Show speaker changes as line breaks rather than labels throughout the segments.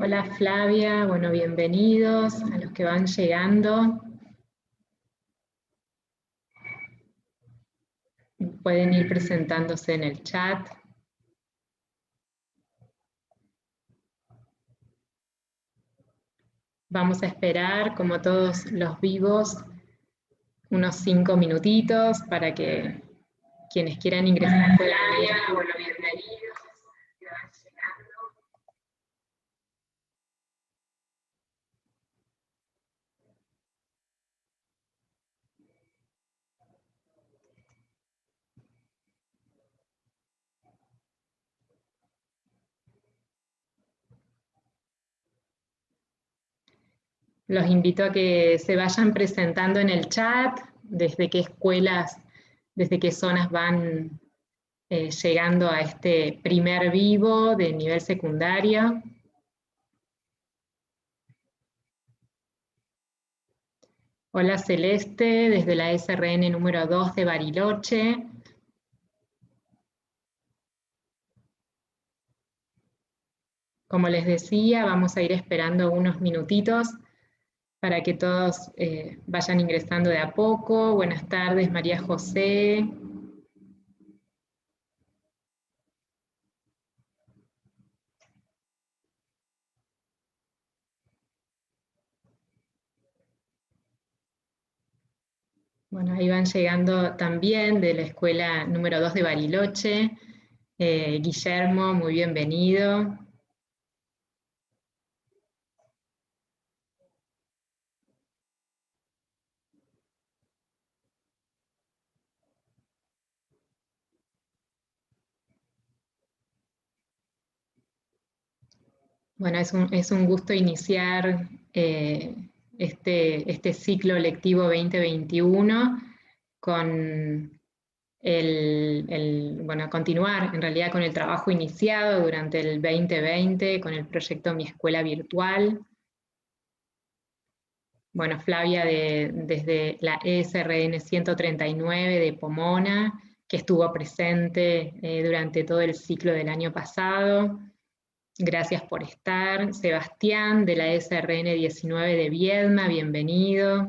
Hola Flavia, bueno, bienvenidos a los que van llegando. Pueden ir presentándose en el chat. Vamos a esperar, como todos los vivos, unos 5 minutitos para que quienes quieran ingresar puedan ir. Bueno, bienvenidos. Que van llegando. Los invito a que se vayan presentando en el chat, desde qué escuelas, desde qué zonas van llegando a este primer vivo de nivel secundario. Hola Celeste, desde la SRN número 2 de Bariloche. Como les decía, vamos a ir esperando unos minutitos para que todos vayan ingresando de a poco. Buenas tardes, María José. Bueno, ahí van llegando también de la escuela número 2 de Bariloche. Guillermo, muy bienvenido. Bueno, es un gusto iniciar este ciclo lectivo 2021 con bueno, continuar en realidad con el trabajo iniciado durante el 2020 con el proyecto Mi Escuela Virtual. Bueno, Flavia desde la ESRN 139 de Pomona, que estuvo presente durante todo el ciclo del año pasado. Gracias por estar. Sebastián, de la SRN 19 de Viedma, bienvenido.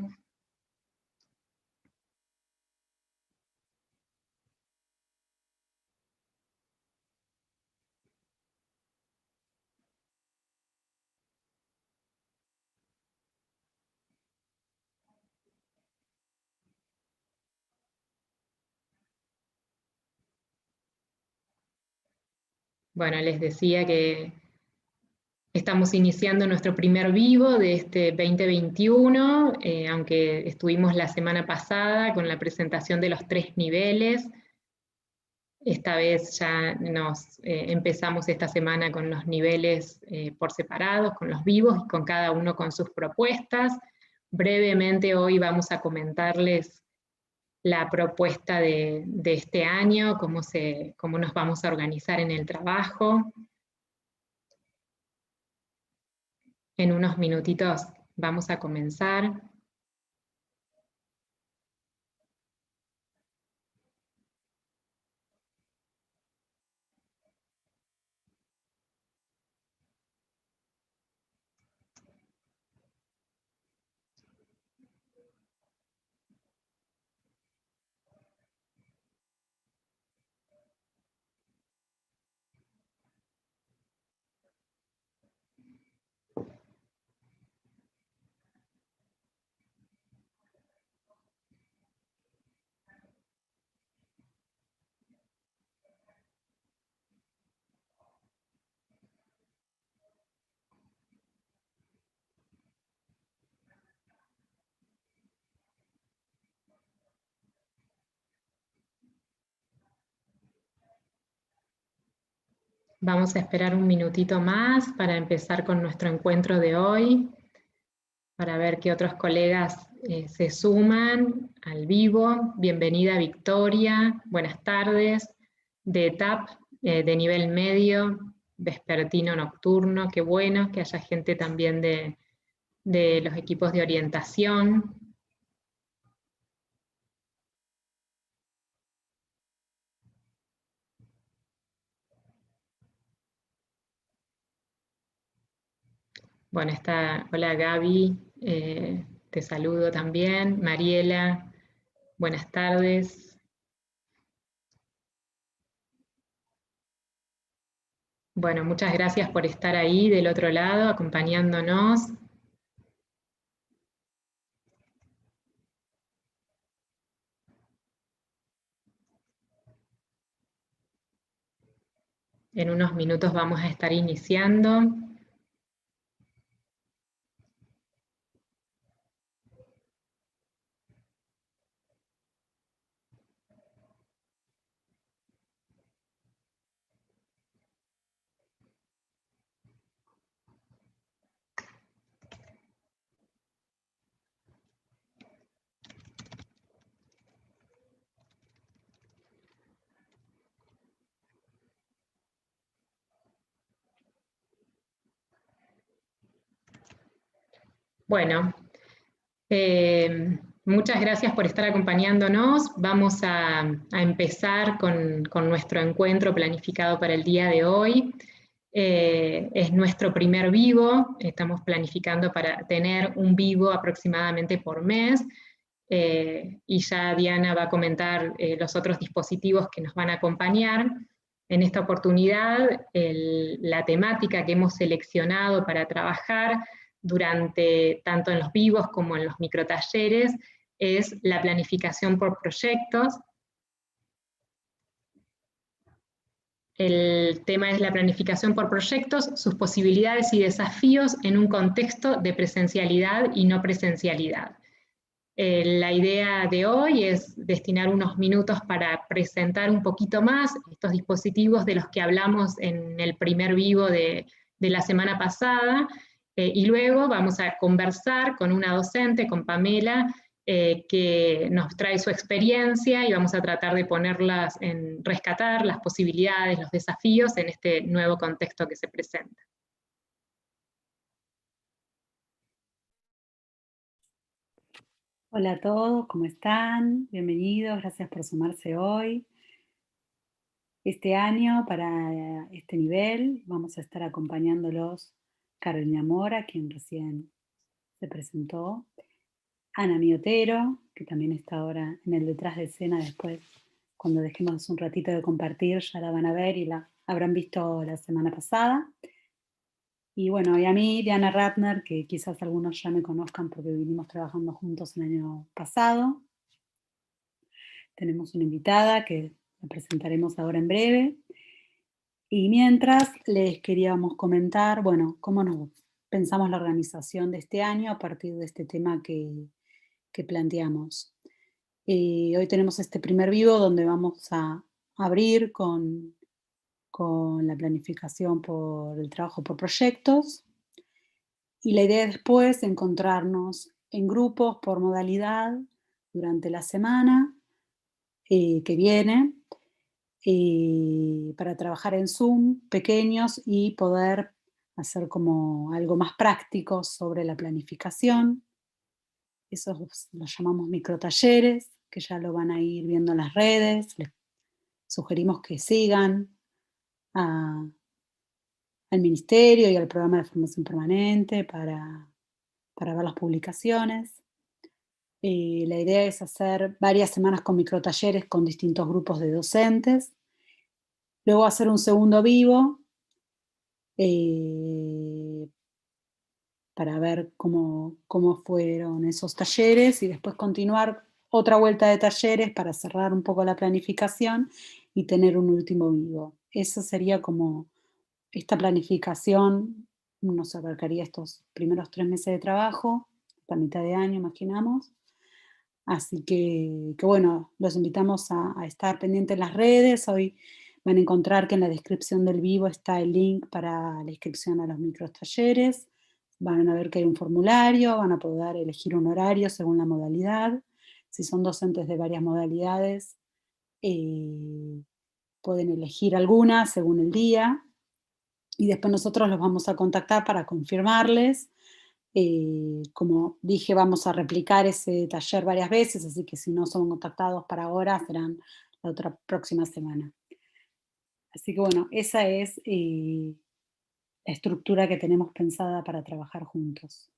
Bueno, les decía que estamos iniciando nuestro primer vivo de este 2021, aunque estuvimos la semana pasada con la presentación de los 3 niveles. Esta vez ya nos empezamos esta semana con los niveles por separados, con los vivos y con cada uno con sus propuestas. Brevemente hoy vamos a comentarles la propuesta de este año, cómo nos vamos a organizar en el trabajo. En unos minutitos vamos a comenzar. Vamos a esperar un minutito más para empezar con nuestro encuentro de hoy, para ver qué otros colegas se suman al vivo. Bienvenida Victoria, buenas tardes, de ETAP, de nivel medio, vespertino nocturno, qué bueno que haya gente también de los equipos de orientación. Bueno, hola Gaby, te saludo también. Mariela, buenas tardes. Bueno, muchas gracias por estar ahí del otro lado, acompañándonos. En unos minutos vamos a estar iniciando. Bueno, muchas gracias por estar acompañándonos. Vamos a empezar con nuestro encuentro planificado para el día de hoy. Es nuestro primer vivo, estamos planificando para tener un vivo aproximadamente por mes, y ya Diana va a comentar los otros dispositivos que nos van a acompañar. En esta oportunidad, la temática que hemos seleccionado para trabajar durante tanto en los vivos como en los microtalleres es la planificación por proyectos. El tema es la planificación por proyectos, sus posibilidades y desafíos en un contexto de presencialidad y no presencialidad. La idea de hoy es destinar unos minutos para presentar un poquito más estos dispositivos de los que hablamos en el primer vivo de la semana pasada, y luego vamos a conversar con una docente, con Pamela, que nos trae su experiencia y vamos a tratar de rescatar las posibilidades, los desafíos en este nuevo contexto que se presenta.
Hola a todos, ¿cómo están? Bienvenidos, gracias por sumarse hoy. Este año, para este nivel, vamos a estar acompañándolos Carolina Mora, quien recién se presentó, Ana Miotero, que también está ahora en el detrás de escena. Después, cuando dejemos un ratito de compartir, ya la van a ver y la habrán visto la semana pasada. Y bueno, y a mí, Diana Ratner, que quizás algunos ya me conozcan porque vinimos trabajando juntos el año pasado. Tenemos una invitada que la presentaremos ahora en breve. Y mientras les queríamos comentar, bueno, cómo nos pensamos la organización de este año a partir de este tema que planteamos. Hoy tenemos este primer vivo donde vamos a abrir con la planificación por el trabajo por proyectos. Y la idea es después encontrarnos en grupos por modalidad durante la semana que viene, para trabajar en Zoom, pequeños, y poder hacer como algo más práctico sobre la planificación. Esos los llamamos microtalleres, que ya lo van a ir viendo en las redes. Les sugerimos que sigan al Ministerio y al Programa de Formación Permanente para ver las publicaciones. La idea es hacer varias semanas con microtalleres con distintos grupos de docentes. Luego hacer un segundo vivo para ver cómo fueron esos talleres y después continuar otra vuelta de talleres para cerrar un poco la planificación y tener un último vivo. Eso sería como esta planificación, nos abarcaría estos primeros 3 meses de trabajo, la mitad de año imaginamos. Así que bueno, los invitamos a estar pendientes en las redes. Hoy van a encontrar que en la descripción del vivo está el link para la inscripción a los microtalleres. Van a ver que hay un formulario, van a poder elegir un horario según la modalidad. Si son docentes de varias modalidades, pueden elegir alguna según el día. Y después nosotros los vamos a contactar para confirmarles. Como dije, vamos a replicar ese taller varias veces, así que si no son contactados para ahora, serán la otra próxima semana. Así que bueno, esa es estructura que tenemos pensada para trabajar juntos.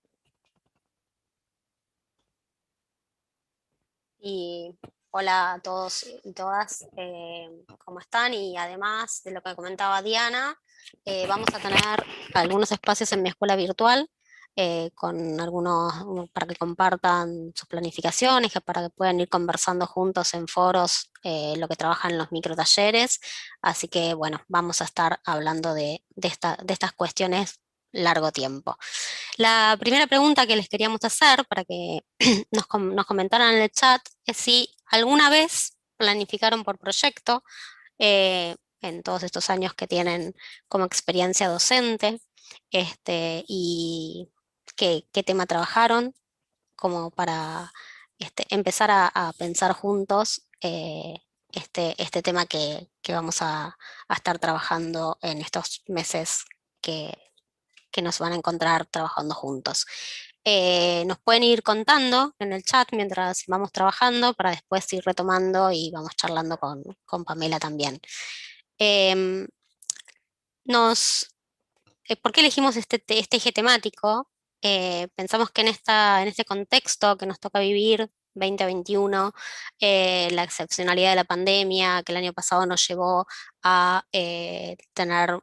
Y hola a todos y todas, ¿cómo están? Y además de lo que comentaba Diana, vamos a tener algunos espacios en mi escuela virtual con algunos para que compartan sus planificaciones, para que puedan ir conversando juntos en foros lo que trabajan en los microtalleres. Así que bueno, vamos a estar hablando de estas cuestiones largo tiempo. La primera pregunta que les queríamos hacer para que nos comentaran en el chat es si alguna vez planificaron por proyecto en todos estos años que tienen como experiencia docente, y qué tema trabajaron como para empezar a pensar juntos este tema que vamos a estar trabajando en estos meses que nos van a encontrar trabajando juntos. Nos pueden ir contando en el chat mientras vamos trabajando para después ir retomando y vamos charlando con Pamela también. Em, ¿Por qué elegimos este eje temático? Pensamos que en este contexto que nos toca vivir 2021, la excepcionalidad de la pandemia que el año pasado nos llevó a tener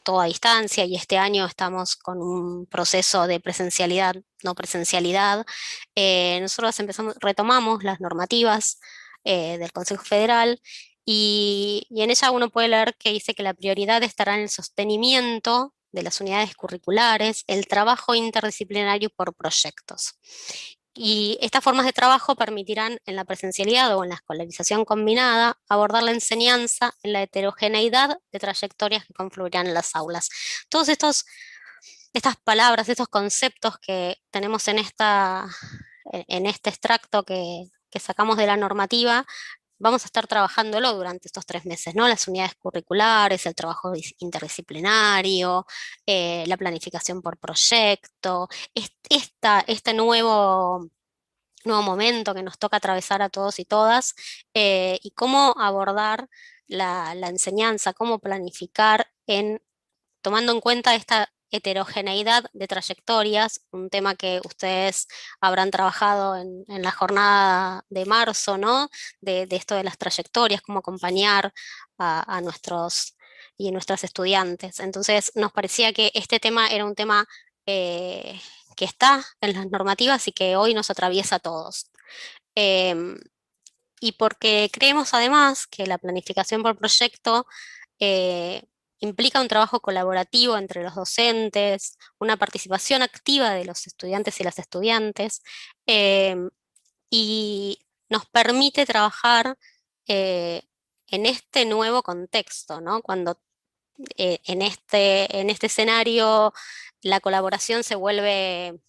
toda distancia y este año estamos con un proceso de presencialidad, no presencialidad. Nosotros retomamos las normativas del Consejo Federal y en ella uno puede leer que dice que la prioridad estará en el sostenimiento de las unidades curriculares, el trabajo interdisciplinario por proyectos. Y estas formas de trabajo permitirán en la presencialidad o en la escolarización combinada abordar la enseñanza en la heterogeneidad de trayectorias que confluirán en las aulas. Todos estas palabras, estos conceptos que tenemos en este extracto que sacamos de la normativa, vamos a estar trabajándolo durante estos 3 meses, ¿no? Las unidades curriculares, el trabajo interdisciplinario, la planificación por proyecto, este nuevo momento que nos toca atravesar a todos y todas, y cómo abordar la enseñanza, cómo planificar tomando en cuenta esta heterogeneidad de trayectorias, un tema que ustedes habrán trabajado en la jornada de marzo, ¿no? De esto de las trayectorias, cómo acompañar a nuestros y nuestras estudiantes. Entonces, nos parecía que este tema era un tema que está en las normativas y que hoy nos atraviesa a todos. Em, y porque creemos además que la planificación por proyecto eh, implica un trabajo colaborativo entre los docentes, una participación activa de los estudiantes y las estudiantes, y nos permite trabajar eh, en este nuevo contexto, ¿no? Cuando en este escenario la colaboración se vuelve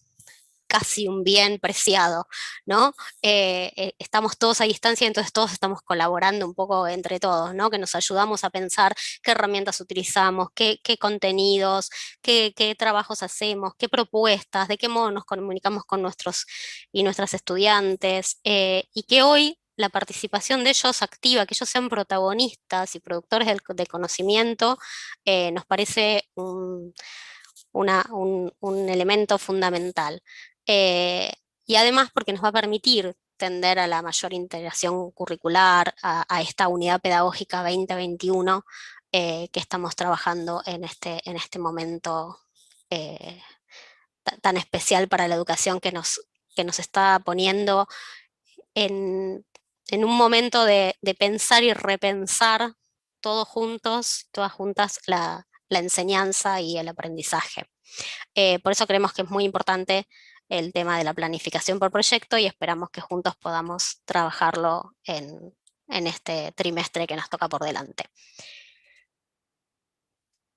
casi un bien preciado, ¿no? Estamos todos a distancia, entonces todos estamos colaborando un poco entre todos, ¿no? Que nos ayudamos a pensar qué herramientas utilizamos, qué contenidos, qué trabajos hacemos, qué propuestas, de qué modo nos comunicamos con nuestros y nuestras estudiantes, y que hoy la participación de ellos activa, que ellos sean protagonistas y productores de conocimiento, nos parece un elemento fundamental. Eh, y además porque nos va a permitir tender a la mayor integración curricular, a esta unidad pedagógica 2021 que estamos trabajando en este momento eh, tan especial para la educación que nos está poniendo en un momento de pensar y repensar todos juntos, todas juntas, la enseñanza y el aprendizaje. Por eso creemos que es muy importante el tema de la planificación por proyecto y esperamos que juntos podamos trabajarlo en este trimestre que nos toca por delante.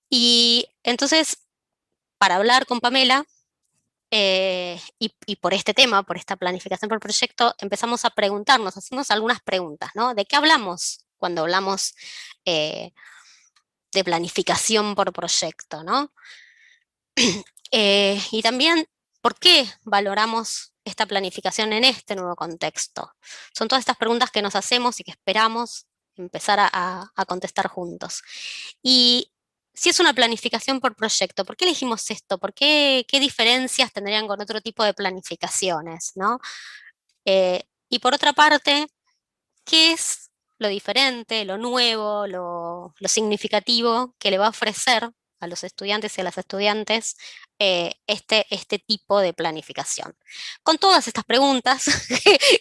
Y entonces, para hablar con Pamela, y por este tema, por esta planificación por proyecto, empezamos a preguntarnos, hacemos algunas preguntas, ¿no? ¿De qué hablamos cuando hablamos de planificación por proyecto, ¿no? Y también, ¿por qué valoramos esta planificación en este nuevo contexto? Son todas estas preguntas que nos hacemos y que esperamos empezar a contestar juntos. Y si es una planificación por proyecto, ¿por qué elegimos esto? ¿Qué diferencias tendrían con otro tipo de planificaciones, ¿no? Y por otra parte, ¿qué es lo diferente, lo nuevo, lo significativo que le va a ofrecer a los estudiantes y a las estudiantes este tipo de planificación? Con todas estas preguntas,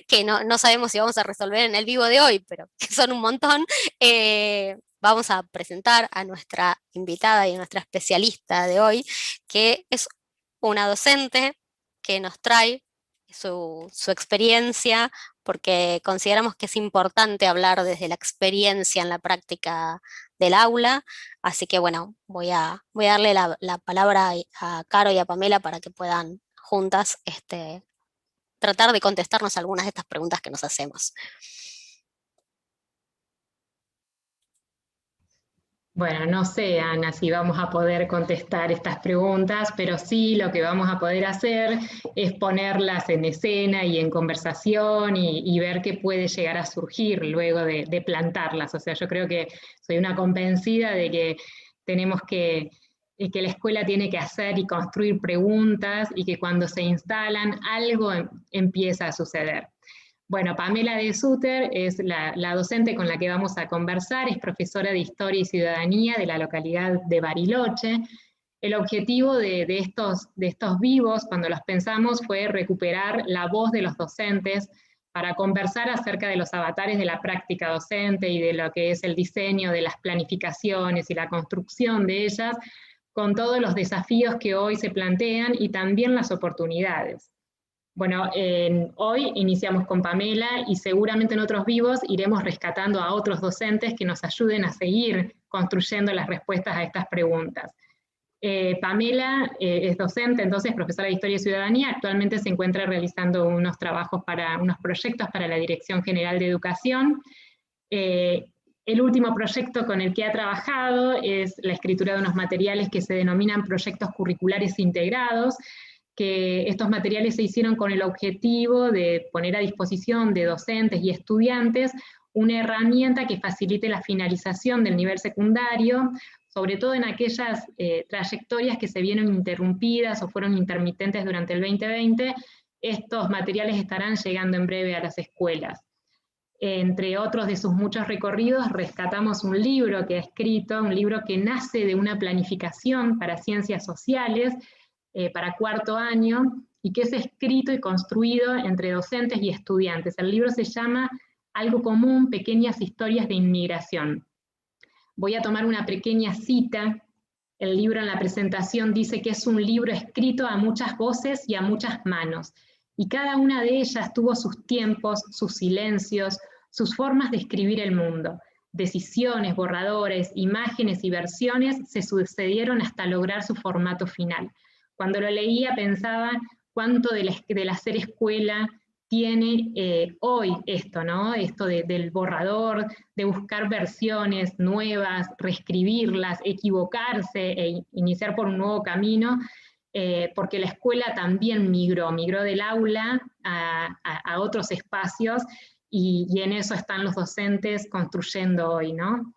que no sabemos si vamos a resolver en el vivo de hoy, pero que son un montón, vamos a presentar a nuestra invitada y a nuestra especialista de hoy, que es una docente que nos trae su experiencia, porque consideramos que es importante hablar desde la experiencia en la práctica del aula. Así que bueno, voy a darle la palabra a Caro y a Pamela para que puedan juntas tratar de contestarnos algunas de estas preguntas que nos hacemos.
Bueno, no sé, Ana, si vamos a poder contestar estas preguntas, pero sí lo que vamos a poder hacer es ponerlas en escena y en conversación y ver qué puede llegar a surgir luego de plantarlas. O sea, yo creo que soy una convencida de que tenemos que la escuela tiene que hacer y construir preguntas y que cuando se instalan algo empieza a suceder. Bueno, Pamela de Sutter es la docente con la que vamos a conversar, es profesora de Historia y Ciudadanía de la localidad de Bariloche. El objetivo de estos vivos, cuando los pensamos, fue recuperar la voz de los docentes para conversar acerca de los avatares de la práctica docente y de lo que es el diseño de las planificaciones y la construcción de ellas, con todos los desafíos que hoy se plantean y también las oportunidades. Bueno, hoy iniciamos con Pamela y seguramente en otros vivos iremos rescatando a otros docentes que nos ayuden a seguir construyendo las respuestas a estas preguntas. Pamela es docente, entonces profesora de Historia y Ciudadanía, actualmente se encuentra realizando unos proyectos para la Dirección General de Educación. El último proyecto con el que ha trabajado es la escritura de unos materiales que se denominan proyectos curriculares integrados, que estos materiales se hicieron con el objetivo de poner a disposición de docentes y estudiantes una herramienta que facilite la finalización del nivel secundario, sobre todo en aquellas trayectorias que se vieron interrumpidas o fueron intermitentes durante el 2020. Estos materiales estarán llegando en breve a las escuelas. Entre otros de sus muchos recorridos, rescatamos un libro que ha escrito, un libro que nace de una planificación para ciencias sociales, para cuarto año, y que es escrito y construido entre docentes y estudiantes. El libro se llama Algo Común, Pequeñas Historias de Inmigración. Voy a tomar una pequeña cita. El libro en la presentación dice que es un libro escrito a muchas voces y a muchas manos, y cada una de ellas tuvo sus tiempos, sus silencios, sus formas de escribir el mundo. Decisiones, borradores, imágenes y versiones se sucedieron hasta lograr su formato final. Cuando lo leía pensaba cuánto del hacer escuela tiene hoy esto, ¿no? Esto del borrador, de buscar versiones nuevas, reescribirlas, equivocarse e iniciar por un nuevo camino, porque la escuela también migró del aula a otros espacios y en eso están los docentes construyendo hoy, ¿no?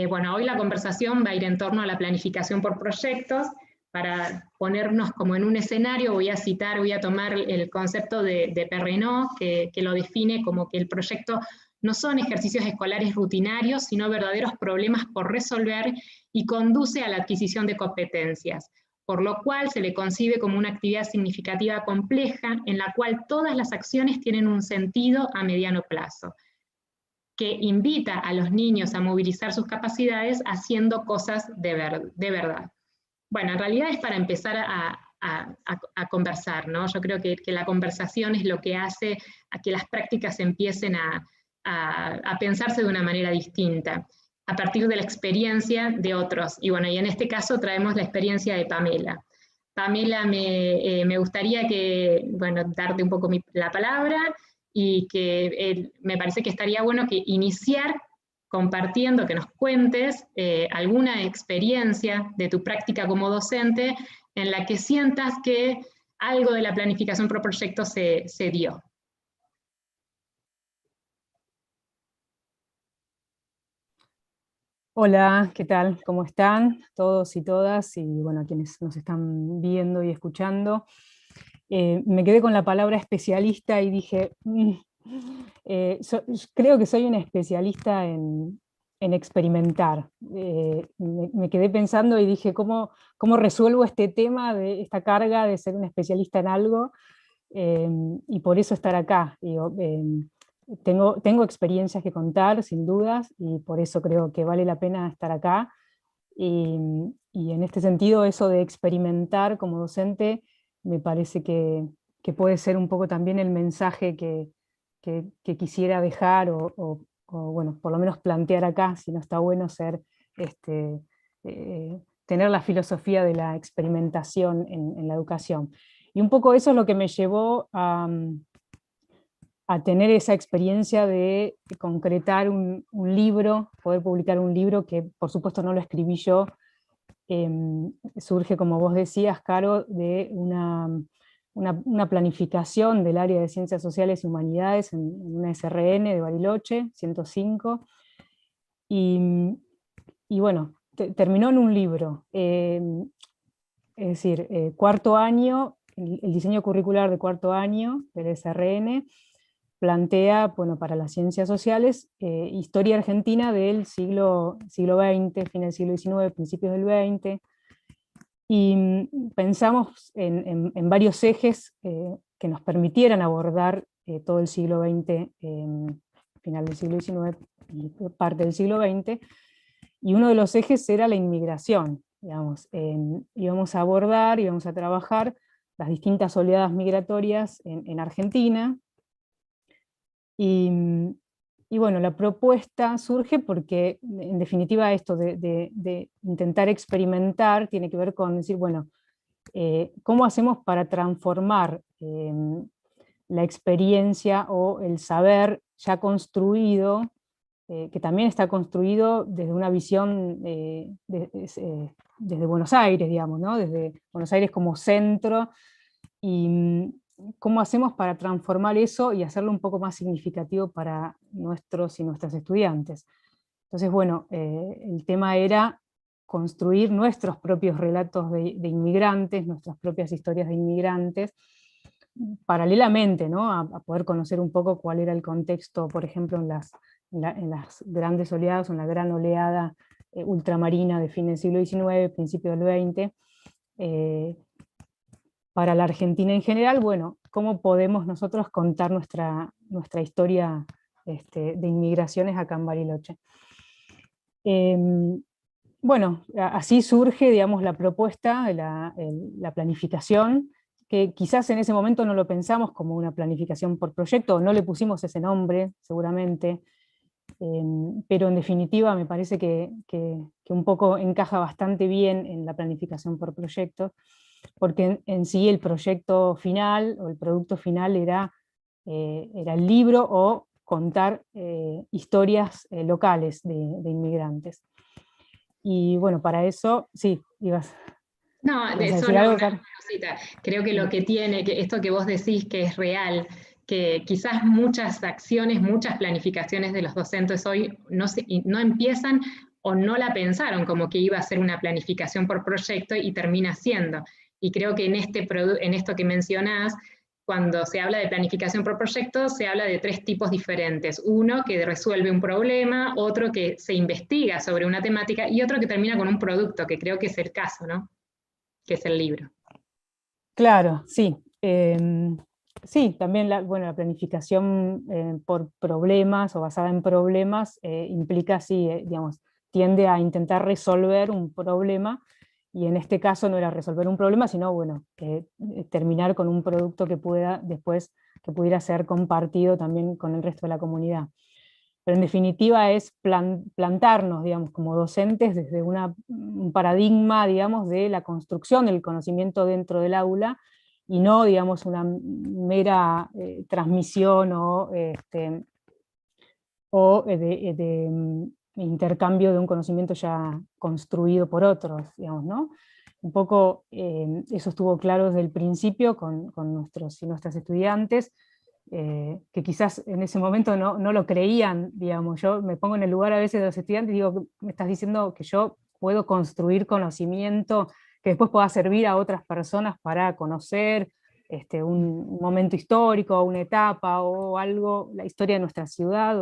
Bueno, hoy la conversación va a ir en torno a la planificación por proyectos. Para ponernos como en un escenario, voy a tomar el concepto de Perrenot, que lo define como que el proyecto no son ejercicios escolares rutinarios, sino verdaderos problemas por resolver y conduce a la adquisición de competencias, por lo cual se le concibe como una actividad significativa compleja en la cual todas las acciones tienen un sentido a mediano plazo, que invita a los niños a movilizar sus capacidades haciendo cosas de verdad. Bueno, en realidad es para empezar a conversar, ¿no? Yo creo que la conversación es lo que hace a que las prácticas empiecen a pensarse de una manera distinta, a partir de la experiencia de otros. Y bueno, y en este caso traemos la experiencia de Pamela. Pamela, me gustaría darte un poco la palabra y que me parece que estaría bueno que iniciar compartiendo, que nos cuentes alguna experiencia de tu práctica como docente en la que sientas que algo de la planificación por proyecto se dio.
Hola, ¿qué tal? ¿Cómo están todos y todas? Y bueno, a quienes nos están viendo y escuchando. Me quedé con la palabra especialista y dije, creo que soy una especialista en experimentar. Me quedé pensando y dije, ¿cómo resuelvo este tema, de esta carga de ser una especialista en algo? Y por eso estar acá. Digo, tengo experiencias que contar, sin dudas, y por eso creo que vale la pena estar acá. Y, y en este sentido, eso de experimentar como docente, me parece que puede ser un poco también el mensaje que quisiera dejar, bueno, por lo menos plantear acá, si no está bueno ser, este, tener la filosofía de la experimentación en la educación. Y un poco eso es lo que me llevó a tener esa experiencia de concretar un libro, poder publicar un libro que por supuesto no lo escribí yo. Surge, como vos decías, Caro, de una planificación del área de Ciencias Sociales y Humanidades en una SRN de Bariloche, 105, y bueno, terminó en un libro. Es decir, cuarto año, el diseño curricular de cuarto año del SRN plantea, bueno, para las ciencias sociales, historia argentina del siglo XX, fin del siglo XIX, principios del XX, y pensamos en varios ejes que nos permitieran abordar todo el siglo XX, final del siglo XIX y parte del siglo XX, y uno de los ejes era la inmigración. Digamos, íbamos a abordar, íbamos a trabajar las distintas oleadas migratorias en Argentina, y bueno, la propuesta surge porque, en definitiva, esto de intentar experimentar tiene que ver con decir, bueno, ¿cómo hacemos para transformar la experiencia o el saber ya construido, que también está construido desde una visión desde Buenos Aires, digamos, ¿no? Desde Buenos Aires como centro, y cómo hacemos para transformar eso y hacerlo un poco más significativo para nuestros y nuestras estudiantes? Entonces, bueno, el tema era construir nuestros propios relatos de inmigrantes, nuestras propias historias de inmigrantes, paralelamente, ¿no? A poder conocer un poco cuál era el contexto, por ejemplo, en las grandes oleadas, o en la gran oleada ultramarina de fin del siglo XIX, principio del XX, para la Argentina en general. Bueno, cómo podemos nosotros contar nuestra historia de inmigraciones acá en Bariloche. Bueno, así surge, digamos, la propuesta, la planificación, que quizás en ese momento no lo pensamos como una planificación por proyecto, no le pusimos ese nombre, seguramente, pero en definitiva me parece que un poco encaja bastante bien en la planificación por proyecto, porque en sí el proyecto final, o el producto final, era el libro o contar historias locales de inmigrantes. Y bueno, para eso, sí, ibas
No,
a
de eso
decir
no,
algo,
una
Car.
cosita. Creo que lo que tiene, que esto que vos decís que es real, que quizás muchas acciones, muchas planificaciones de los docentes hoy no empiezan o no la pensaron como que iba a ser una planificación por proyecto y termina siendo. Y creo que en esto que mencionás, cuando se habla de planificación por proyecto, se habla de tres tipos diferentes. Uno que resuelve un problema, otro que se investiga sobre una temática y otro que termina con un producto, que creo que es el caso, ¿no? Que es el libro.
Claro, sí. Sí, también bueno, la planificación por problemas o basada en problemas implica, sí, digamos, tiende a intentar resolver un problema, y en este caso no era resolver un problema, sino, bueno, terminar con un producto que pudiera ser compartido también con el resto de la comunidad. Pero en definitiva es plantarnos, digamos, como docentes desde un paradigma, digamos, de la construcción del conocimiento dentro del aula, y no, digamos, una mera transmisión o intercambio de un conocimiento ya construido por otros, digamos, ¿no? Un poco eso estuvo claro desde el principio con nuestros y nuestras estudiantes. que quizás en ese momento no lo creían, digamos. Yo me pongo en el lugar a veces de los estudiantes y digo, me estás diciendo que yo puedo construir conocimiento que después pueda servir a otras personas para conocer un momento histórico, una etapa o algo, la historia de nuestra ciudad.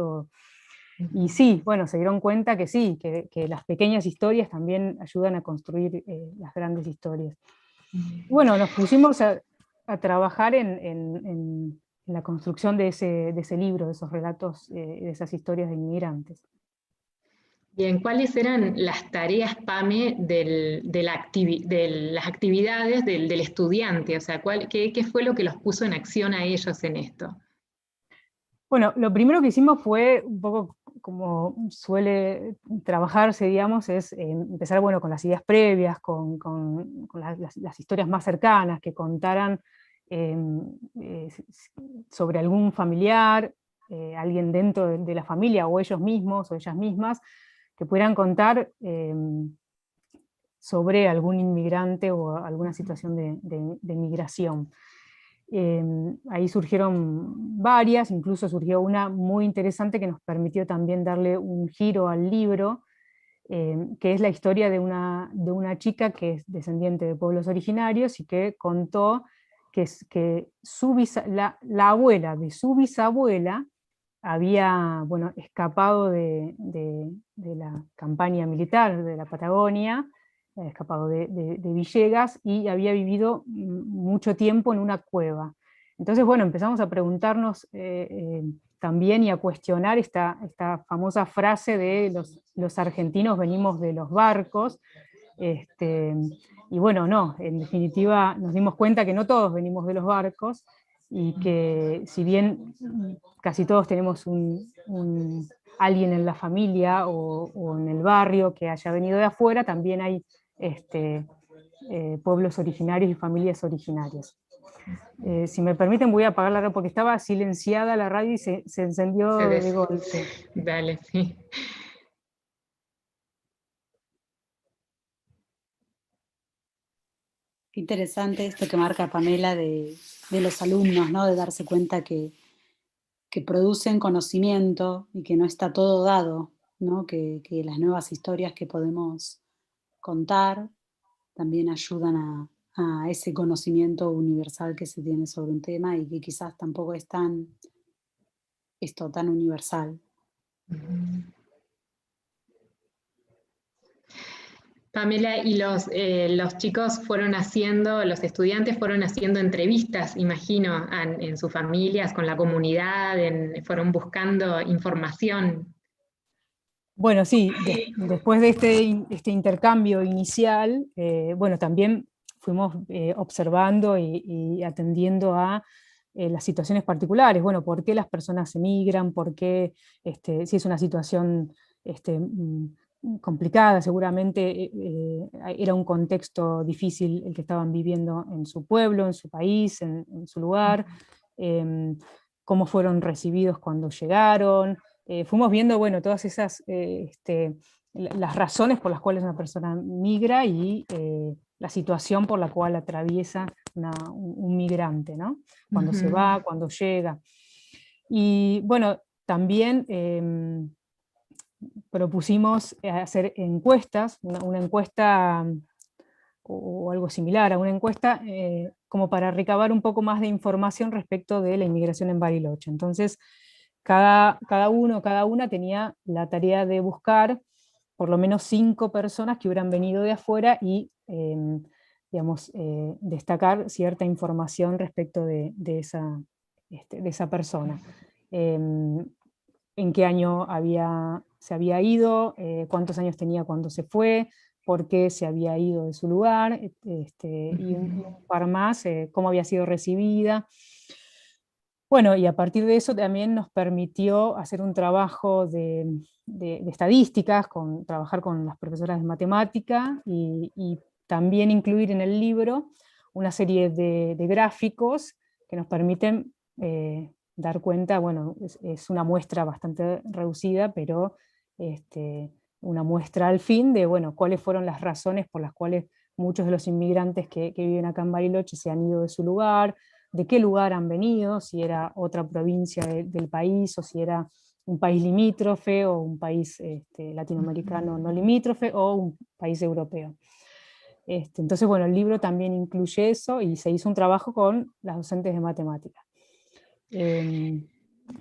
Y sí, bueno, se dieron cuenta que sí, que las pequeñas historias también ayudan a construir las grandes historias. Bueno, nos pusimos a trabajar en la construcción de ese libro, de esos relatos, de esas historias de inmigrantes.
Bien, ¿cuáles eran las tareas, Pame, de las actividades del estudiante? O sea, ¿qué fue lo que los puso en acción a ellos en esto?
Bueno, lo primero que hicimos fue, un poco como suele trabajarse, digamos, es empezar, bueno, con las ideas previas, con las historias más cercanas, que contaran sobre algún familiar, alguien dentro de la familia, o ellos mismos, o ellas mismas, que pudieran contar sobre algún inmigrante o alguna situación de migración. Ahí surgieron varias, incluso surgió una muy interesante que nos permitió también darle un giro al libro, que es la historia de una chica que es descendiente de pueblos originarios y que contó que la abuela de su bisabuela había, bueno, escapado de la campaña militar de la Patagonia, escapado de Villegas, y había vivido mucho tiempo en una cueva. Entonces, bueno, empezamos a preguntarnos también y a cuestionar esta famosa frase de los argentinos venimos de los barcos. Y bueno, no, en definitiva nos dimos cuenta que no todos venimos de los barcos, y que si bien casi todos tenemos alguien en la familia o en el barrio que haya venido de afuera, también hay pueblos originarios y familias originarias. Si me permiten voy a apagar la radio porque estaba silenciada la radio y se encendió de golpe.
Dale, sí.
Qué interesante esto que marca Pamela de los alumnos, ¿no? De darse cuenta que producen conocimiento y que no está todo dado, ¿no? Que las nuevas historias que podemos contar también ayudan a ese conocimiento universal que se tiene sobre un tema y que quizás tampoco es tan universal.
Pamela, y los chicos los estudiantes fueron haciendo entrevistas, imagino, en sus familias, con la comunidad, fueron buscando información.
Bueno, sí, después de este intercambio inicial, bueno, también fuimos observando y atendiendo a las situaciones particulares. Bueno, ¿por qué las personas emigran? ¿Por qué, si es una situación complicada? Seguramente era un contexto difícil el que estaban viviendo en su pueblo, en su país, en su lugar. Cómo fueron recibidos cuando llegaron. Fuimos viendo, bueno, todas esas, las razones por las cuales una persona migra y la situación por la cual atraviesa un migrante, ¿no? Cuando se va, cuando llega. Y bueno, también propusimos hacer encuestas, una encuesta o algo similar a una encuesta, como para recabar un poco más de información respecto de la inmigración en Bariloche. Entonces, cada uno, cada una tenía la tarea de buscar por lo menos 5 personas que hubieran venido de afuera y, digamos, destacar cierta información respecto de esa persona. En qué año se había ido, cuántos años tenía cuando se fue, por qué se había ido de su lugar, y un par más, cómo había sido recibida. Bueno, y a partir de eso también nos permitió hacer un trabajo de estadísticas, trabajar con las profesoras de matemática y también incluir en el libro una serie de gráficos que nos permiten dar cuenta, bueno, es una muestra bastante reducida, pero una muestra al fin de, bueno, cuáles fueron las razones por las cuales muchos de los inmigrantes que viven acá en Bariloche se han ido de su lugar, de qué lugar han venido, si era otra provincia del país, o si era un país limítrofe, o un país latinoamericano no limítrofe, o un país europeo. Entonces, bueno, el libro también incluye eso, y se hizo un trabajo con las docentes de matemáticas.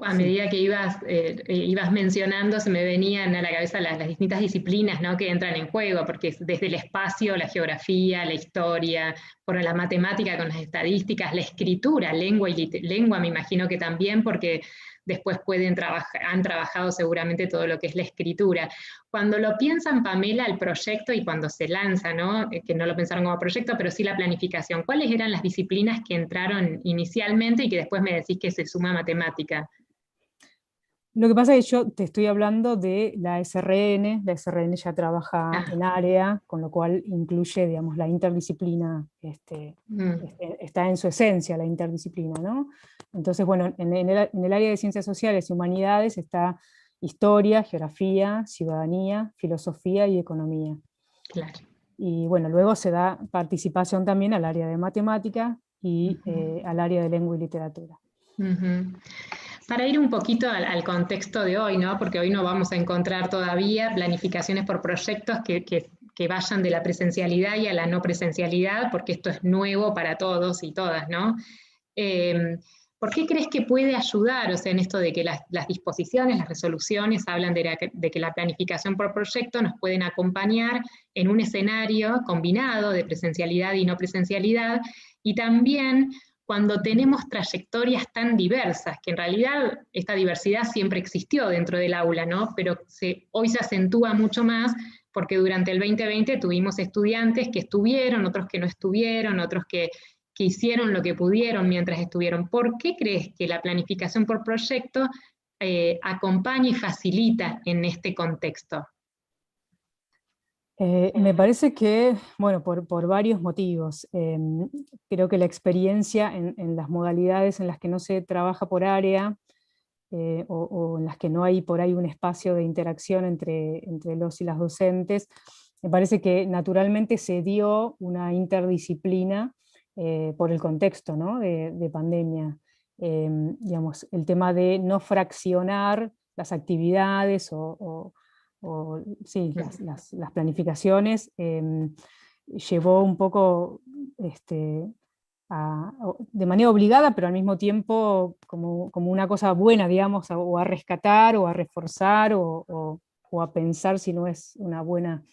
A
Sí.
medida que ibas mencionando, se me venían a la cabeza las distintas disciplinas, ¿no?, que entran en juego, porque es desde el espacio, la geografía, la historia, por la matemática con las estadísticas, la escritura, lengua me imagino que también, porque después han trabajado seguramente todo lo que es la escritura. Cuando lo piensan, Pamela, el proyecto, y cuando se lanza, ¿no?, que no lo pensaron como proyecto, pero sí la planificación, ¿cuáles eran las disciplinas que entraron inicialmente y que después me decís que se suma matemática?
Lo que pasa es que yo te estoy hablando de la SRN ya trabaja en área, con lo cual incluye, digamos, la interdisciplina, está en su esencia la interdisciplina, ¿no? Entonces, bueno, en el área de ciencias sociales y humanidades está historia, geografía, ciudadanía, filosofía y economía.
Claro.
Y bueno, luego se da participación también al área de matemática y al área de lengua y literatura.
Para ir un poquito al contexto de hoy, ¿no?, porque hoy no vamos a encontrar todavía planificaciones por proyectos que vayan de la presencialidad y a la no presencialidad, porque esto es nuevo para todos y todas, ¿no? ¿Por qué crees que puede ayudar, o sea, en esto de que las disposiciones, las resoluciones hablan de que la planificación por proyecto nos pueden acompañar en un escenario combinado de presencialidad y no presencialidad, y también cuando tenemos trayectorias tan diversas, que en realidad esta diversidad siempre existió dentro del aula, ¿no?, pero hoy se acentúa mucho más porque durante el 2020 tuvimos estudiantes que estuvieron, otros que no estuvieron, otros que hicieron lo que pudieron mientras estuvieron. ¿Por qué crees que la planificación por proyecto acompaña y facilita en este contexto?
Me parece que, bueno, por varios motivos. Creo que la experiencia en las modalidades en las que no se trabaja por área, o en las que no hay por ahí un espacio de interacción entre los y las docentes, me parece que naturalmente se dio una interdisciplina por el contexto, ¿no?, de pandemia. Digamos, el tema de no fraccionar las actividades sí, las planificaciones, llevó un poco de manera obligada, pero al mismo tiempo como una cosa buena, digamos, o a rescatar, o a reforzar, o a pensar si no es una buena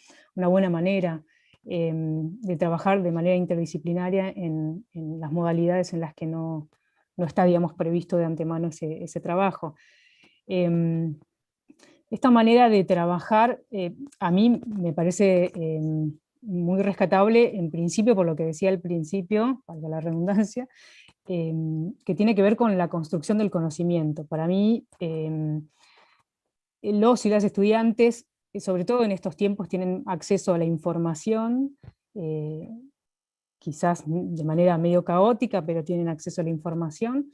manera de trabajar de manera interdisciplinaria en las modalidades en las que no está, digamos, previsto de antemano ese trabajo. Esta manera de trabajar a mí me parece muy rescatable, en principio, por lo que decía al principio, valga la redundancia, que tiene que ver con la construcción del conocimiento. Para mí, los y las estudiantes, sobre todo en estos tiempos, tienen acceso a la información, quizás de manera medio caótica, pero tienen acceso a la información,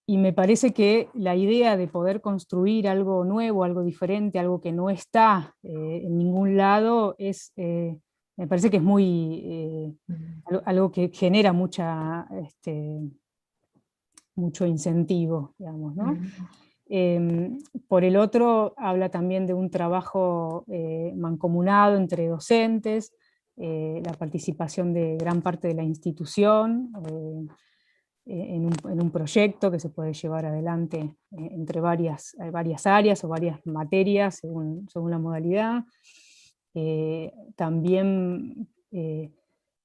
y me parece que la idea de poder construir algo nuevo, algo diferente, algo que no está en ningún lado, me parece que es algo que genera mucho incentivo, digamos, ¿no? Por el otro, habla también de un trabajo mancomunado entre docentes, la participación de gran parte de la institución, en un proyecto que se puede llevar adelante entre varias áreas o varias materias según la modalidad. También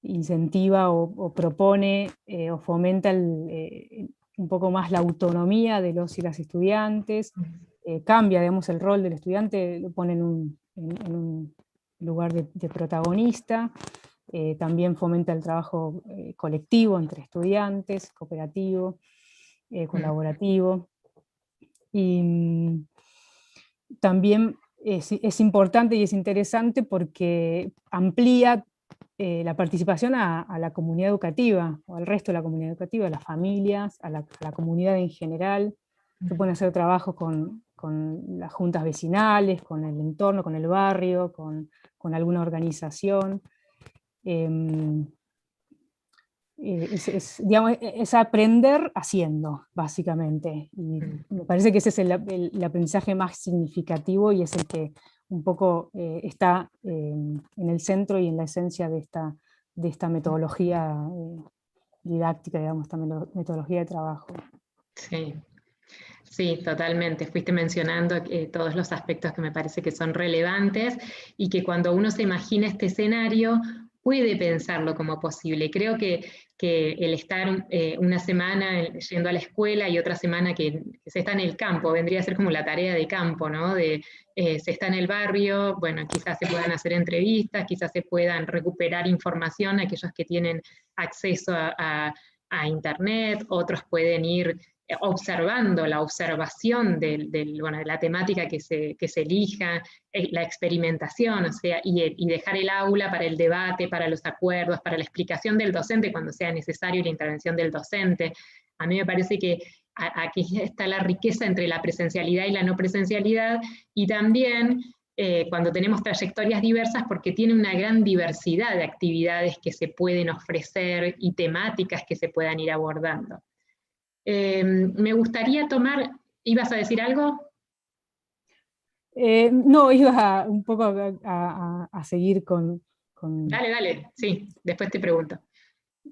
incentiva o propone o fomenta un poco más la autonomía de los y las estudiantes, cambia, digamos, el rol del estudiante, lo pone en un lugar de protagonista. También fomenta el trabajo colectivo entre estudiantes, cooperativo, colaborativo. Y también es importante y es interesante porque amplía la participación a la comunidad educativa, o al resto de la comunidad educativa, a las familias, a la comunidad en general. Se pueden hacer trabajos con las juntas vecinales, con el entorno, con el barrio, con alguna organización. digamos, es aprender haciendo, básicamente. Y me parece que ese es el aprendizaje más significativo y es el que un poco está en el centro y en la esencia de esta metodología didáctica, digamos, esta metodología de trabajo.
Sí. Sí, totalmente. Fuiste mencionando todos los aspectos que me parece que son relevantes y que cuando uno se imagina este escenario puede pensarlo como posible. Creo que el estar una semana yendo a la escuela y otra semana que se está en el campo, vendría a ser como la tarea de campo, ¿no? Se está en el barrio, bueno, quizás se puedan hacer entrevistas, quizás se puedan recuperar información, aquellos que tienen acceso a Internet, otros pueden ir observando la observación bueno, de la temática que se elija, la experimentación, o sea, y dejar el aula para el debate, para los acuerdos, para la explicación del docente cuando sea necesario la intervención del docente. A mí me parece que aquí está la riqueza entre la presencialidad y la no presencialidad, y también cuando tenemos trayectorias diversas, porque tiene una gran diversidad de actividades que se pueden ofrecer y temáticas que se puedan ir abordando. Me gustaría tomar, ¿ibas a decir algo?
No, iba un poco a seguir con...
Dale, sí, después te pregunto.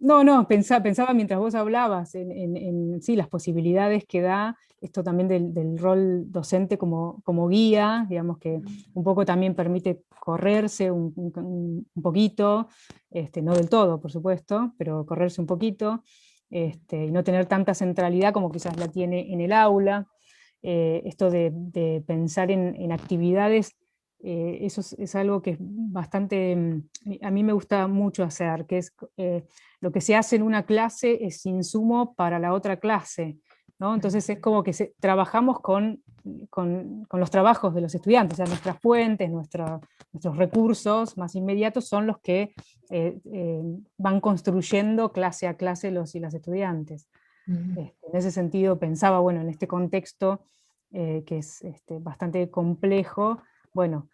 No, pensaba mientras vos hablabas en sí, las posibilidades que da esto también del rol docente como guía, digamos que un poco también permite correrse un poquito, no del todo, por supuesto, pero correrse un poquito, y no tener tanta centralidad como quizás la tiene en el aula. Esto de pensar en actividades, eso es algo que es bastante, a mí me gusta mucho hacer, que es lo que se hace en una clase es insumo para la otra clase, ¿no? Entonces es como que trabajamos con los trabajos de los estudiantes, o sea, nuestras fuentes, nuestros recursos más inmediatos son los que van construyendo clase a clase los y las estudiantes. En ese sentido pensaba, bueno, en este contexto que es bastante complejo, bueno,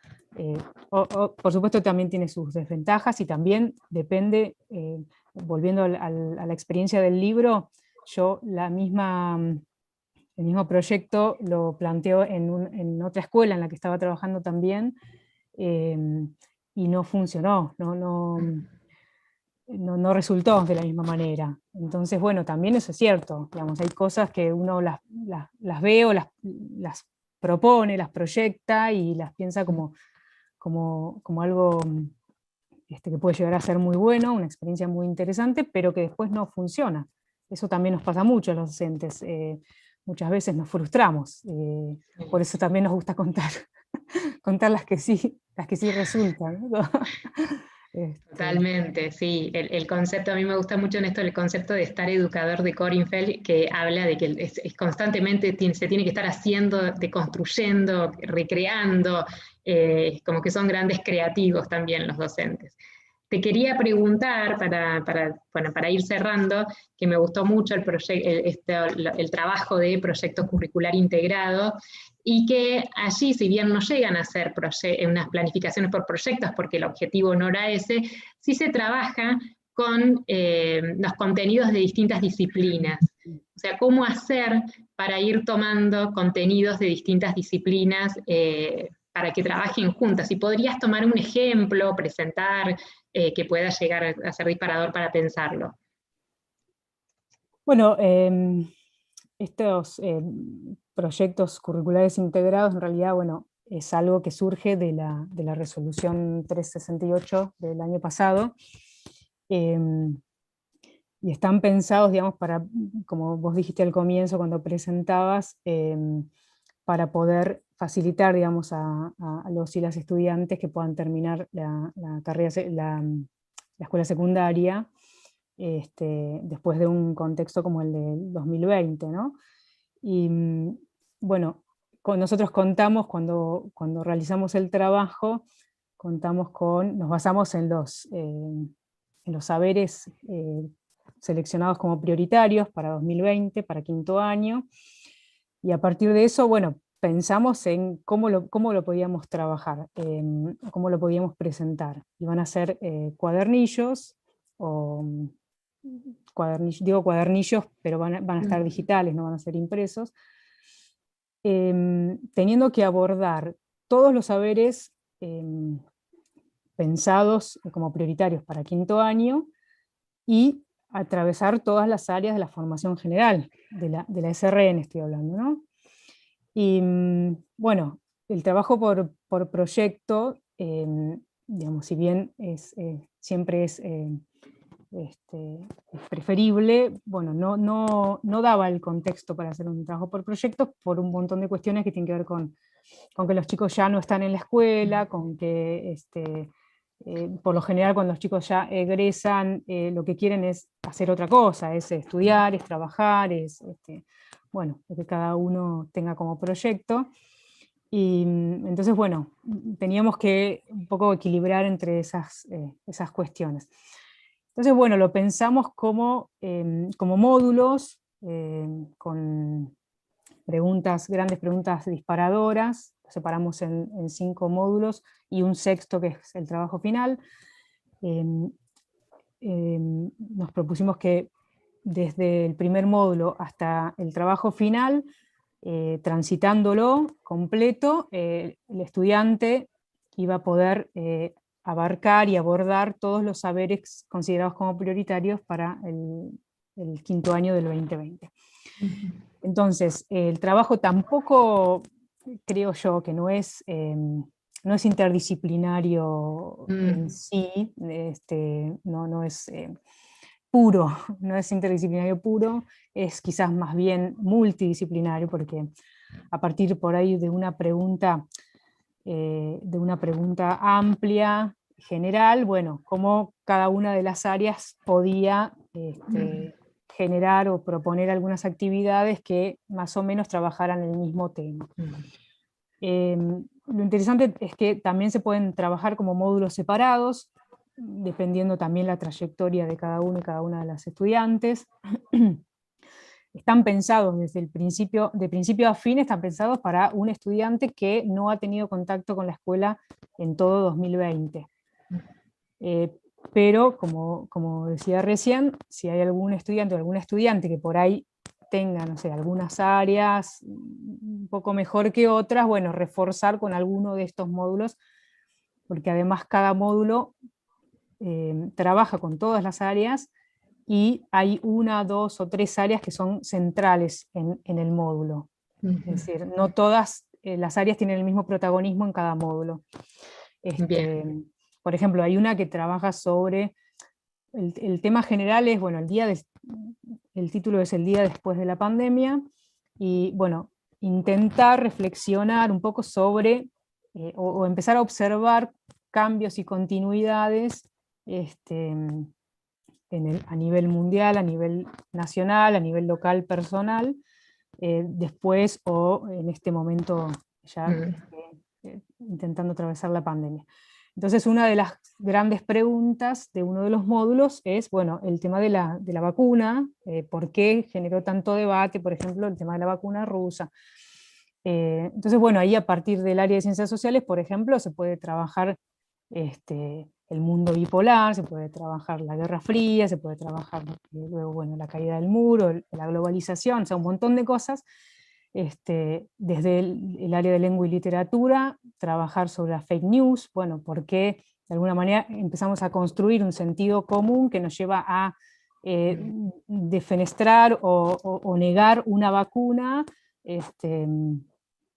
por supuesto también tiene sus desventajas y también depende, volviendo a la experiencia del libro, yo el mismo proyecto lo planteo en otra escuela en la que estaba trabajando también, y no funcionó, no resultó de la misma manera. Entonces, bueno, también eso es cierto, digamos, hay cosas que uno las ve o las propone, las proyecta y las piensa como algo que puede llegar a ser muy bueno, una experiencia muy interesante, pero que después no funciona. Eso también nos pasa mucho a los docentes. Muchas veces nos frustramos, por eso también nos gusta contar las que sí resultan, ¿no?
Totalmente, sí. El concepto, a mí me gusta mucho en esto el concepto de estar educador de Corinfeld, que habla de que es constantemente se tiene que estar haciendo, deconstruyendo, recreando, como que son grandes creativos también los docentes. Te quería preguntar, para ir cerrando, que me gustó mucho el trabajo de proyecto curricular integrado, y que allí, si bien no llegan a ser unas planificaciones por proyectos, porque el objetivo no era ese, sí se trabaja con los contenidos de distintas disciplinas. O sea, cómo hacer para ir tomando contenidos de distintas disciplinas para que trabajen juntas. Si podrías tomar un ejemplo, presentar, que pueda llegar a ser disparador para pensarlo.
Bueno, estos proyectos curriculares integrados en realidad, bueno, es algo que surge de la resolución 368 del año pasado, y están pensados, digamos, para, como vos dijiste al comienzo cuando presentabas, para poder facilitar, digamos, a los y las estudiantes que puedan terminar la escuela secundaria, después de un contexto como el del 2020, ¿no? Y bueno, nosotros contamos, cuando realizamos el trabajo, nos basamos en los saberes seleccionados como prioritarios para 2020, para quinto año, y a partir de eso, bueno, pensamos en cómo lo podíamos trabajar, cómo lo podíamos presentar. Iban a ser cuadernillos o digo cuadernillos, pero van a estar digitales, no van a ser impresos, teniendo que abordar todos los saberes pensados como prioritarios para quinto año y atravesar todas las áreas de la formación general, de la SRN estoy hablando, ¿no? Y bueno, el trabajo por proyecto, digamos, si bien siempre es preferible, bueno, no daba el contexto para hacer un trabajo por proyecto por un montón de cuestiones que tienen que ver con que los chicos ya no están en la escuela, con que por lo general cuando los chicos ya egresan, lo que quieren es hacer otra cosa, es estudiar, es trabajar, bueno, lo que cada uno tenga como proyecto. Y entonces, bueno, teníamos que un poco equilibrar entre esas cuestiones. Entonces, bueno, lo pensamos como módulos, con grandes preguntas disparadoras, lo separamos en 5 módulos y un sexto que es el trabajo final. Nos propusimos que desde el primer módulo hasta el trabajo final, transitándolo completo, el estudiante iba a poder abarcar y abordar todos los saberes considerados como prioritarios para el quinto año del 2020. Entonces, el trabajo tampoco, creo yo, que no es interdisciplinario en sí, no es puro, no es interdisciplinario puro, es quizás más bien multidisciplinario, porque a partir por ahí de una pregunta amplia, general, bueno, cómo cada una de las áreas podía generar o proponer algunas actividades que más o menos trabajaran el mismo tema. Lo interesante es que también se pueden trabajar como módulos separados, dependiendo también la trayectoria de cada uno y cada una de las estudiantes. Están pensados desde el principio, de principio a fin, están pensados para un estudiante que no ha tenido contacto con la escuela en todo 2020. Pero, como decía recién, si hay algún estudiante o alguna estudiante que por ahí tenga, no sé, algunas áreas un poco mejor que otras, bueno, reforzar con alguno de estos módulos, porque además cada módulo trabaja con todas las áreas y hay 1, 2 o 3 áreas que son centrales en el módulo. Es decir, no todas las áreas tienen el mismo protagonismo en cada módulo. Por ejemplo, hay una que trabaja sobre, el tema general es, bueno, el título es El día después de la pandemia, y bueno, intentar reflexionar un poco sobre, o empezar a observar cambios y continuidades a nivel mundial, a nivel nacional, a nivel local, personal, después o en este momento ya intentando atravesar la pandemia. Entonces, una de las grandes preguntas de uno de los módulos es, bueno, el tema de la vacuna, ¿por qué generó tanto debate, por ejemplo, el tema de la vacuna rusa? Entonces, bueno, ahí a partir del área de ciencias sociales, por ejemplo, se puede trabajar el mundo bipolar, se puede trabajar la Guerra Fría, se puede trabajar luego, bueno, la caída del muro, la globalización, o sea, un montón de cosas. Desde el área de lengua y literatura, trabajar sobre la fake news, bueno, porque de alguna manera empezamos a construir un sentido común que nos lleva a defenestrar o negar una vacuna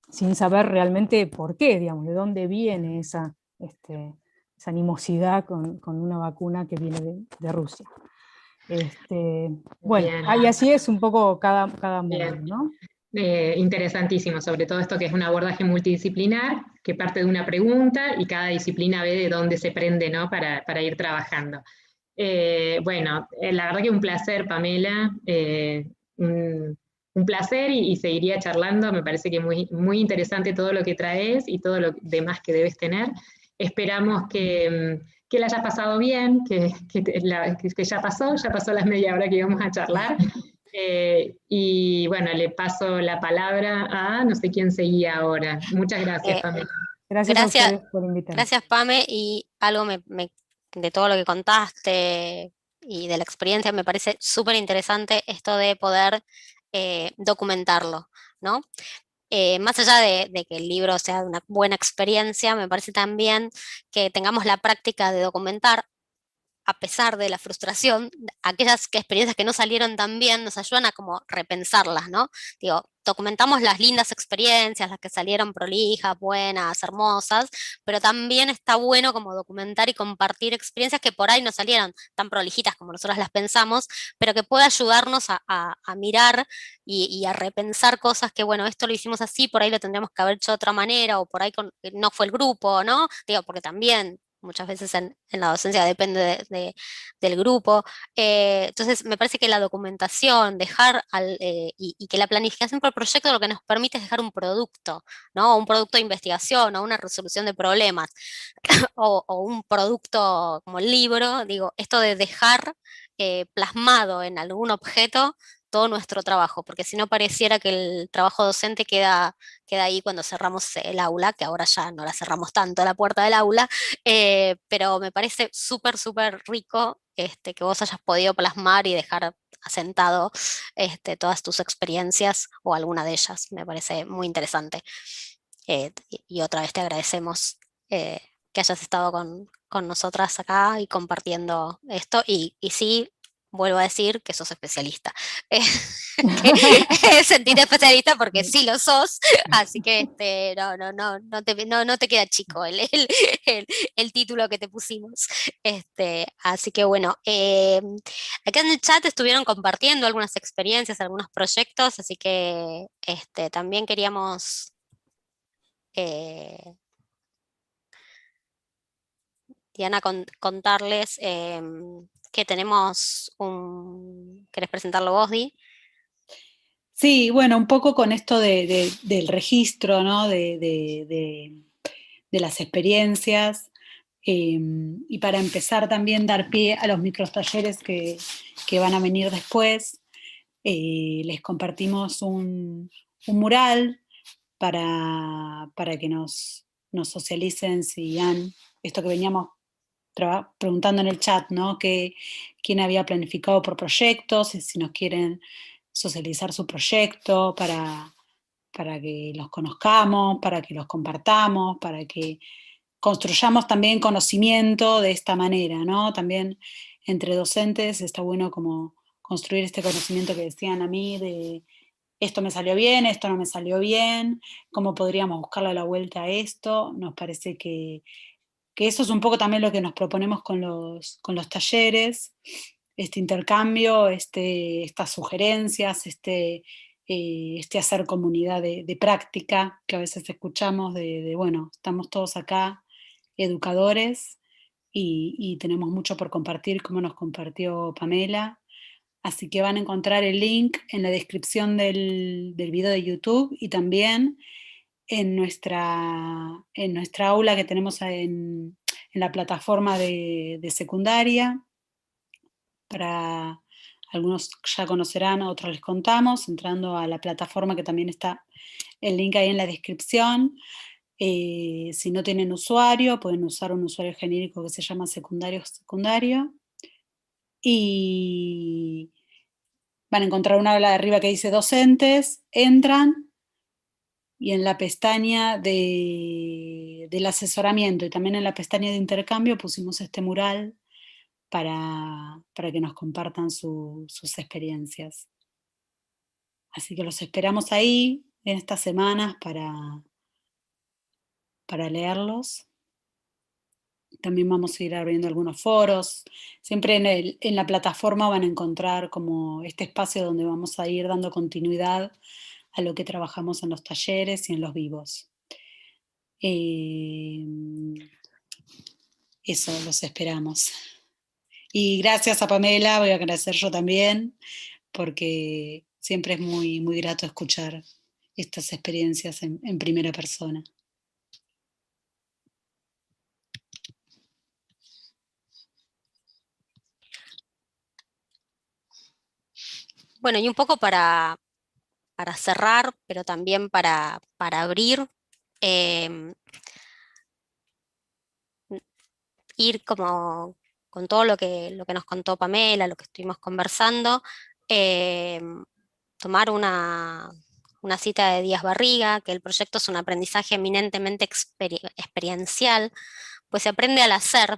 sin saber realmente por qué, digamos, de dónde viene esa animosidad con una vacuna que viene de Rusia. Bueno, y así es un poco cada módulo, ¿no?
Interesantísimo, sobre todo esto que es un abordaje multidisciplinar, que parte de una pregunta y cada disciplina ve de dónde se prende, ¿no? para ir trabajando. Bueno, la verdad que un placer, Pamela, un placer y seguiría charlando, me parece que muy, muy interesante todo lo que traes y todo lo demás que debes tener. Esperamos que la hayas pasado bien, que ya pasó las media hora que íbamos a charlar. Y bueno, le paso la palabra a no sé quién seguía ahora. Muchas gracias, Pamela.
Gracias a ustedes por invitarme.
Gracias, Pame, y algo de todo lo que contaste y de la experiencia, me parece súper interesante esto de poder documentarlo, ¿no? Más allá de que el libro sea una buena experiencia, me parece también que tengamos la práctica de documentar, a pesar de la frustración, aquellas experiencias que no salieron tan bien nos ayudan a como repensarlas, ¿no? Digo, documentamos las lindas experiencias, las que salieron prolijas, buenas, hermosas, pero también está bueno como documentar y compartir experiencias que por ahí no salieron tan prolijitas como nosotros las pensamos, pero que puede ayudarnos a mirar y a repensar cosas que, bueno, esto lo hicimos así, por ahí lo tendríamos que haber hecho de otra manera, o por ahí no fue el grupo, ¿no? Digo, porque también muchas veces en la docencia depende del grupo. Entonces, me parece que la documentación, y que la planificación por proyecto lo que nos permite es dejar un producto, ¿no? Un producto de investigación o una resolución de problemas, o un producto como el libro, digo, esto de dejar plasmado en algún objeto todo nuestro trabajo, porque si no pareciera que el trabajo docente queda ahí cuando cerramos el aula, que ahora ya no la cerramos tanto la puerta del aula, pero me parece súper rico que vos hayas podido plasmar y dejar asentado todas tus experiencias o alguna de ellas. Me parece muy interesante. Y otra vez te agradecemos que hayas estado con nosotras acá y compartiendo esto. Y sí, vuelvo a decir que sos especialista. Sentirte especialista porque sí lo sos, así que no te queda chico el título que te pusimos. Así que bueno, acá en el chat estuvieron compartiendo algunas experiencias, algunos proyectos, así que también queríamos Diana, contarles que tenemos ¿Querés presentarlo vos, Di?
Sí, bueno, un poco con esto del registro, ¿no? De las experiencias. Y para empezar también dar pie a los microtalleres que van a venir después. Les compartimos un mural para que nos socialicen si han, esto que veníamos preguntando en el chat, ¿no? ¿Quién había planificado por proyectos? Si nos quieren socializar su proyecto para que los conozcamos, para que los compartamos, para que construyamos también conocimiento de esta manera, ¿no? También entre docentes está bueno como construir este conocimiento que decían a mí de esto me salió bien, esto no me salió bien, cómo podríamos buscarle la vuelta a esto. Nos parece que eso es un poco también lo que nos proponemos con los talleres, este intercambio, estas sugerencias, este hacer comunidad de práctica que a veces escuchamos bueno, estamos todos acá, educadores, y tenemos mucho por compartir, como nos compartió Pamela. Así que van a encontrar el link en la descripción del video de YouTube y también en nuestra aula que tenemos en la plataforma de secundaria. Para algunos ya conocerán, a otros les contamos, entrando a la plataforma que también está el link ahí en la descripción. Si no tienen usuario, pueden usar un usuario genérico que se llama secundario. Y van a encontrar una aula de arriba que dice docentes, entran y en la pestaña del asesoramiento y también en la pestaña de intercambio pusimos este mural para que nos compartan sus experiencias. Así que los esperamos ahí en estas semanas para leerlos. También vamos a ir abriendo algunos foros. Siempre en la plataforma van a encontrar como este espacio donde vamos a ir dando continuidad a lo que trabajamos en los talleres y en los vivos. Eso, los esperamos. Y gracias a Pamela, voy a agradecer yo también, porque siempre es muy, muy grato escuchar estas experiencias en primera persona.
Bueno, y un poco para cerrar, pero también para abrir, ir como con todo lo que nos contó Pamela, lo que estuvimos conversando, tomar una cita de Díaz Barriga, que el proyecto es un aprendizaje eminentemente experiencial, pues se aprende al hacer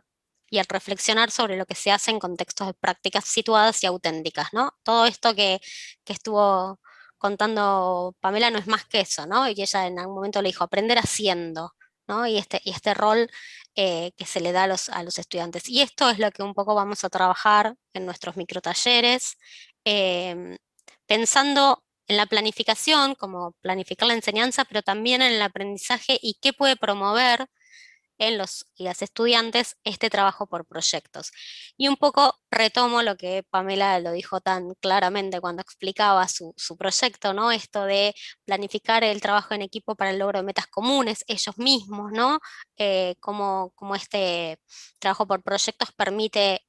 y al reflexionar sobre lo que se hace en contextos de prácticas situadas y auténticas, ¿no? Todo esto que estuvo contando Pamela no es más que eso, ¿no? Y ella en algún momento le dijo, aprender haciendo, ¿no? Y este rol que se le da a los estudiantes. Y esto es lo que un poco vamos a trabajar en nuestros microtalleres, em, pensando en la planificación, como planificar la enseñanza, pero también en el aprendizaje y qué puede promover en los y las estudiantes este trabajo por proyectos. Y un poco retomo lo que Pamela lo dijo tan claramente cuando explicaba su proyecto, ¿no? Esto de planificar el trabajo en equipo para el logro de metas comunes, ellos mismos, ¿no? Como este trabajo por proyectos permite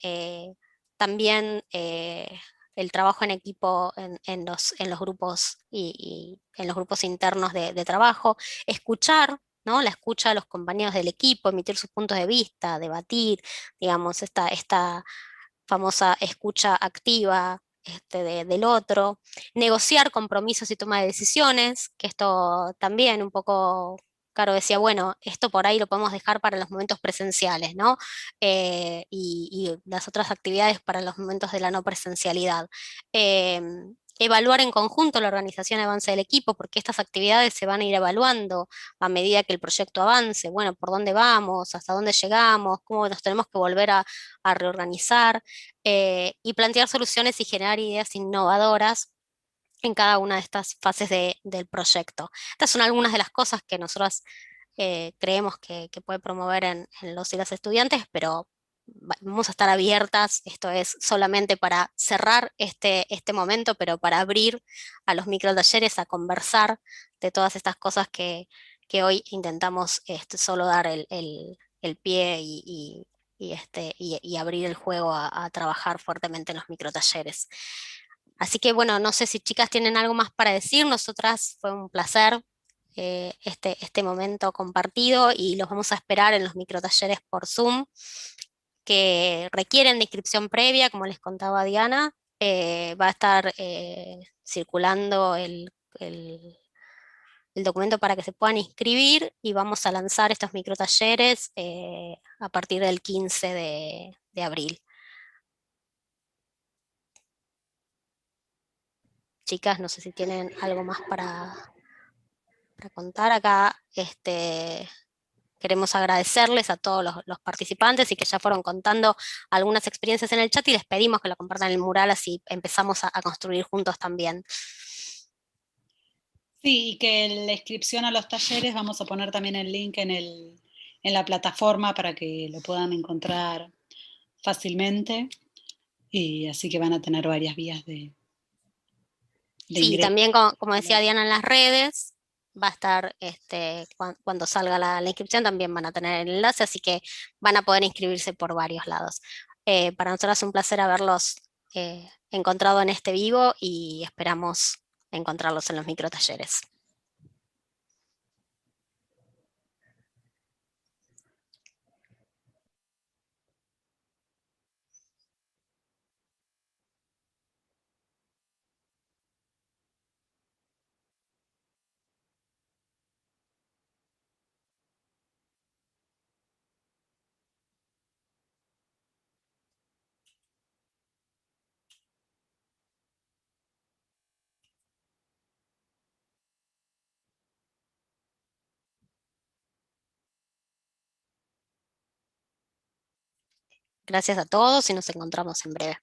también el trabajo en equipo en los grupos y en los grupos internos de trabajo, escuchar, ¿no? La escucha a los compañeros del equipo, emitir sus puntos de vista, debatir, digamos, esta famosa escucha activa del otro, negociar compromisos y toma de decisiones, que esto también un poco, Caro decía, bueno, esto por ahí lo podemos dejar para los momentos presenciales, ¿no? Y las otras actividades para los momentos de la no presencialidad. Evaluar en conjunto la organización y avance del equipo, porque estas actividades se van a ir evaluando a medida que el proyecto avance, bueno, por dónde vamos, hasta dónde llegamos, cómo nos tenemos que volver a reorganizar, y plantear soluciones y generar ideas innovadoras en cada una de estas fases del proyecto. Estas son algunas de las cosas que nosotros creemos que puede promover en los y las estudiantes, pero vamos a estar abiertas, esto es solamente para cerrar este momento, pero para abrir a los microtalleres a conversar de todas estas cosas que hoy intentamos solo dar el pie y abrir el juego a trabajar fuertemente en los microtalleres. Así que bueno, no sé si chicas tienen algo más para decir, nosotras fue un placer este momento compartido y los vamos a esperar en los microtalleres por Zoom que requieren de inscripción previa, como les contaba Diana. Va a estar circulando el documento para que se puedan inscribir y vamos a lanzar estos microtalleres a partir del 15 de abril. Chicas, no sé si tienen algo más para contar acá. Queremos agradecerles a todos los participantes y que ya fueron contando algunas experiencias en el chat y les pedimos que lo compartan en el mural, así empezamos a construir juntos también.
Sí, y que la inscripción a los talleres, vamos a poner también el link en la plataforma para que lo puedan encontrar fácilmente, y así que van a tener varias vías de
Sí,
ingreso.
también como decía Diana en las redes, va a estar cuando salga la inscripción, también van a tener el enlace, así que van a poder inscribirse por varios lados. Para nosotros es un placer haberlos encontrado en este vivo y esperamos encontrarlos en los microtalleres. Gracias a todos y nos encontramos en breve.